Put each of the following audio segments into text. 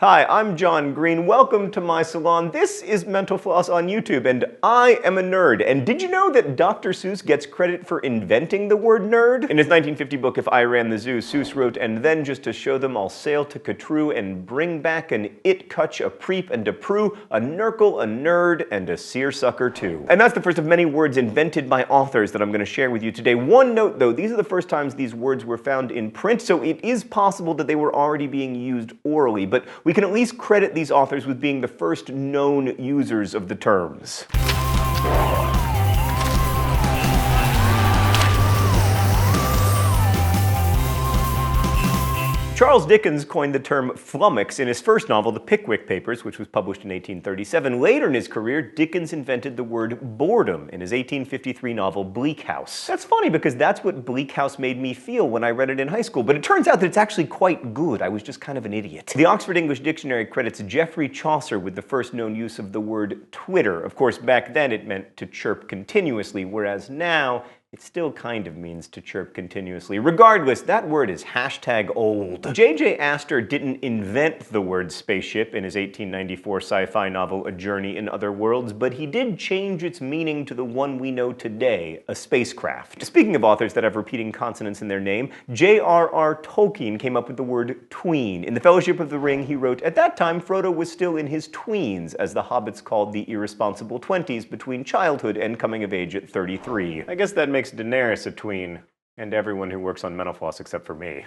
Hi, I'm John Green. Welcome to my salon. This is Mental Floss on YouTube, and I am a nerd. And did you know that Dr. Seuss gets credit for inventing the word nerd? In his 1950 book, If I Ran the Zoo, Seuss wrote, "And then just to show them I'll sail to Catrue and bring back an it-cutch, a preep, and a prue, a nurgle, a nerd, and a seersucker too." And that's the first of many words invented by authors that I'm going to share with you today. One note though, these are the first times these words were found in print, so it is possible that they were already being used orally, but we can at least credit these authors with being the first known users of the terms. Charles Dickens coined the term flummox in his first novel, The Pickwick Papers, which was published in 1837. Later in his career, Dickens invented the word boredom in his 1853 novel, Bleak House. That's funny because that's what Bleak House made me feel when I read it in high school, but it turns out that it's actually quite good. I was just kind of an idiot. The Oxford English Dictionary credits Geoffrey Chaucer with the first known use of the word twitter. Of course, back then it meant to chirp continuously, whereas now it still kind of means to chirp continuously. Regardless, that word is #old. J.J. Astor didn't invent the word spaceship in his 1894 sci-fi novel A Journey in Other Worlds, but he did change its meaning to the one we know today, a spacecraft. Speaking of authors that have repeating consonants in their name, J.R.R. Tolkien came up with the word tween. In The Fellowship of the Ring, he wrote, "At that time, Frodo was still in his tweens, as the hobbits called the irresponsible 20s between childhood and coming of age at 33. I guess that makes Daenerys a tween, and everyone who works on Mental Floss except for me.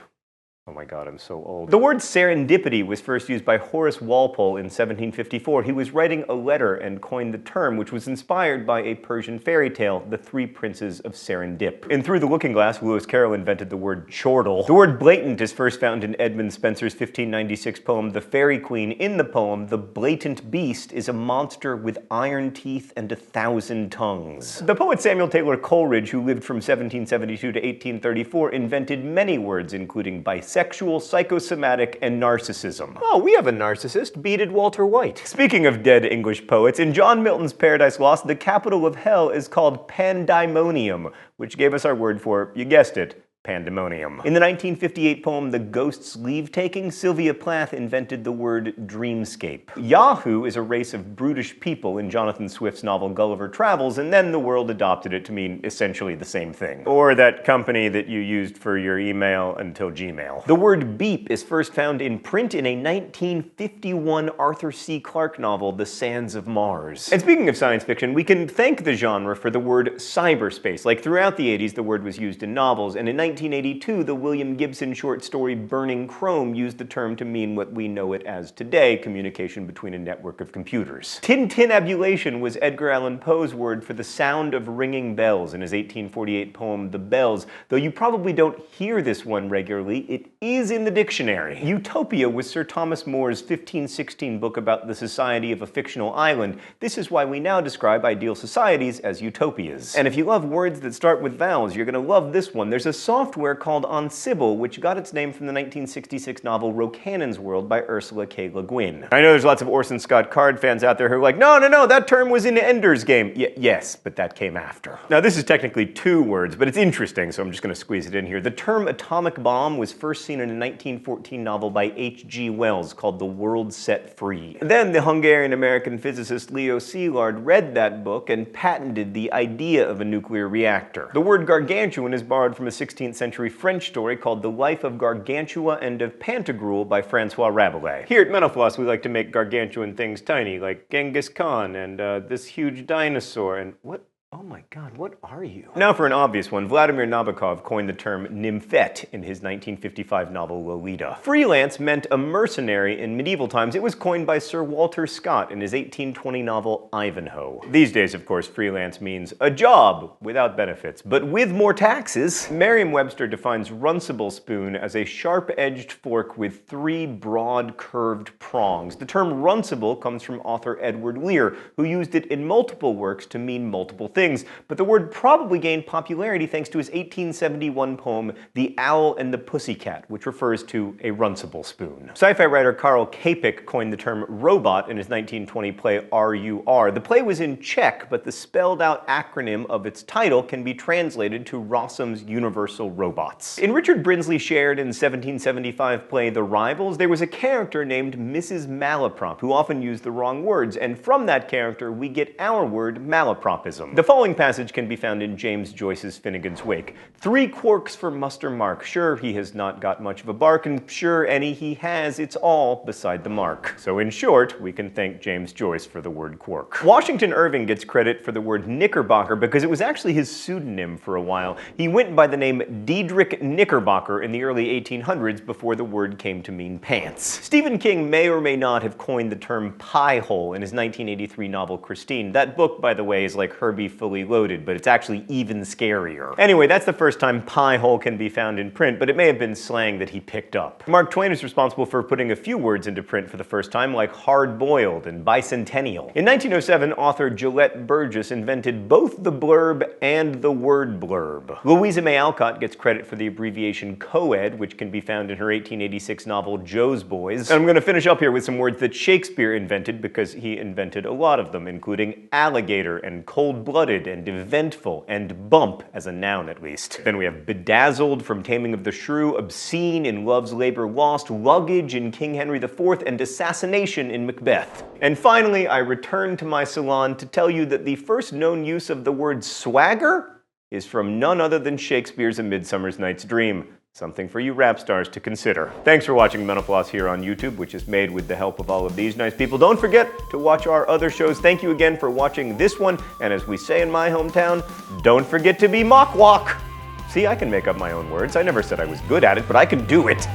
Oh my god, I'm so old. The word serendipity was first used by Horace Walpole in 1754. He was writing a letter and coined the term, which was inspired by a Persian fairy tale, The Three Princes of Serendip. In Through the Looking Glass, Lewis Carroll invented the word chortle. The word blatant is first found in Edmund Spenser's 1596 poem, The Fairy Queen. In the poem, the blatant beast is a monster with iron teeth and 1,000 tongues. The poet Samuel Taylor Coleridge, who lived from 1772 to 1834, invented many words, including bisexual, psychosomatic, and narcissism. Oh, we have a narcissist, beaded Walter White. Speaking of dead English poets, in John Milton's Paradise Lost, the capital of hell is called Pandemonium, which gave us our word for, you guessed it, pandemonium. In the 1958 poem The Ghost's Leave-Taking, Sylvia Plath invented the word dreamscape. Yahoo is a race of brutish people in Jonathan Swift's novel Gulliver Travels, and then the world adopted it to mean essentially the same thing. Or that company that you used for your email until Gmail. The word beep is first found in print in a 1951 Arthur C. Clarke novel, The Sands of Mars. And speaking of science fiction, we can thank the genre for the word cyberspace. Like throughout the 80s, the word was used in novels, and in 1982, the William Gibson short story Burning Chrome used the term to mean what we know it as today, communication between a network of computers. Tintinabulation was Edgar Allan Poe's word for the sound of ringing bells in his 1848 poem The Bells. Though you probably don't hear this one regularly, it is in the dictionary. Utopia was Sir Thomas More's 1516 book about the society of a fictional island. This is why we now describe ideal societies as utopias. And if you love words that start with vowels, you're gonna love this one. There's a software called Ansible, which got its name from the 1966 novel Rocannon's World by Ursula K. Le Guin. I know there's lots of Orson Scott Card fans out there who are like, no, that term was in Ender's Game. Yes, but that came after. Now this is technically two words, but it's interesting, so I'm just gonna squeeze it in here. The term atomic bomb was first seen in a 1914 novel by H.G. Wells called The World Set Free. Then the Hungarian-American physicist Leo Szilard read that book and patented the idea of a nuclear reactor. The word gargantuan is borrowed from a 16th century French story called The Life of Gargantua and of Pantagruel by Francois Rabelais. Here at Mental Floss, we like to make gargantuan things tiny, like Genghis Khan and this huge dinosaur and what? Oh my god, what are you? Now for an obvious one, Vladimir Nabokov coined the term nymphette in his 1955 novel Lolita. Freelance meant a mercenary in medieval times. It was coined by Sir Walter Scott in his 1820 novel Ivanhoe. These days, of course, freelance means a job without benefits, but with more taxes. Merriam-Webster defines runcible spoon as a sharp-edged fork with 3 broad curved prongs. The term runcible comes from author Edward Lear, who used it in multiple works to mean multiple things. things, but the word probably gained popularity thanks to his 1871 poem, The Owl and the Pussycat, which refers to a runcible spoon. Sci-fi writer Karl Čapek coined the term robot in his 1920 play R.U.R. The play was in Czech, but the spelled-out acronym of its title can be translated to Rossum's Universal Robots. In Richard Brinsley Sheridan's 1775 play The Rivals, there was a character named Mrs. Malaprop who often used the wrong words, and from that character we get our word malapropism. The following passage can be found in James Joyce's Finnegan's Wake. 3 quarks for Muster Mark. Sure, he has not got much of a bark, and sure, any he has, it's all beside the mark. So in short, we can thank James Joyce for the word quark. Washington Irving gets credit for the word knickerbocker because it was actually his pseudonym for a while. He went by the name Diedrich Knickerbocker in the early 1800s before the word came to mean pants. Stephen King may or may not have coined the term pie hole in his 1983 novel Christine. That book, by the way, is like Herbie Fully Loaded, but it's actually even scarier. Anyway, that's the first time pie hole can be found in print, but it may have been slang that he picked up. Mark Twain is responsible for putting a few words into print for the first time, like hard-boiled and bicentennial. In 1907, author Gillette Burgess invented both the blurb and the word blurb. Louisa May Alcott gets credit for the abbreviation co-ed, which can be found in her 1886 novel Joe's Boys. And I'm going to finish up here with some words that Shakespeare invented because he invented a lot of them, including alligator and cold-blooded and eventful and bump, as a noun at least. Then we have bedazzled from Taming of the Shrew, obscene in Love's Labor Lost, luggage in King Henry IV, and assassination in Macbeth. And finally, I return to my salon to tell you that the first known use of the word swagger is from none other than Shakespeare's A Midsummer Night's Dream. Something for you rap stars to consider. Thanks for watching Menopause here on YouTube, which is made with the help of all of these nice people. Don't forget to watch our other shows. Thank you again for watching this one, and as we say in my hometown, don't forget to be mock walk. See, I can make up my own words. I never said I was good at it, but I can do it.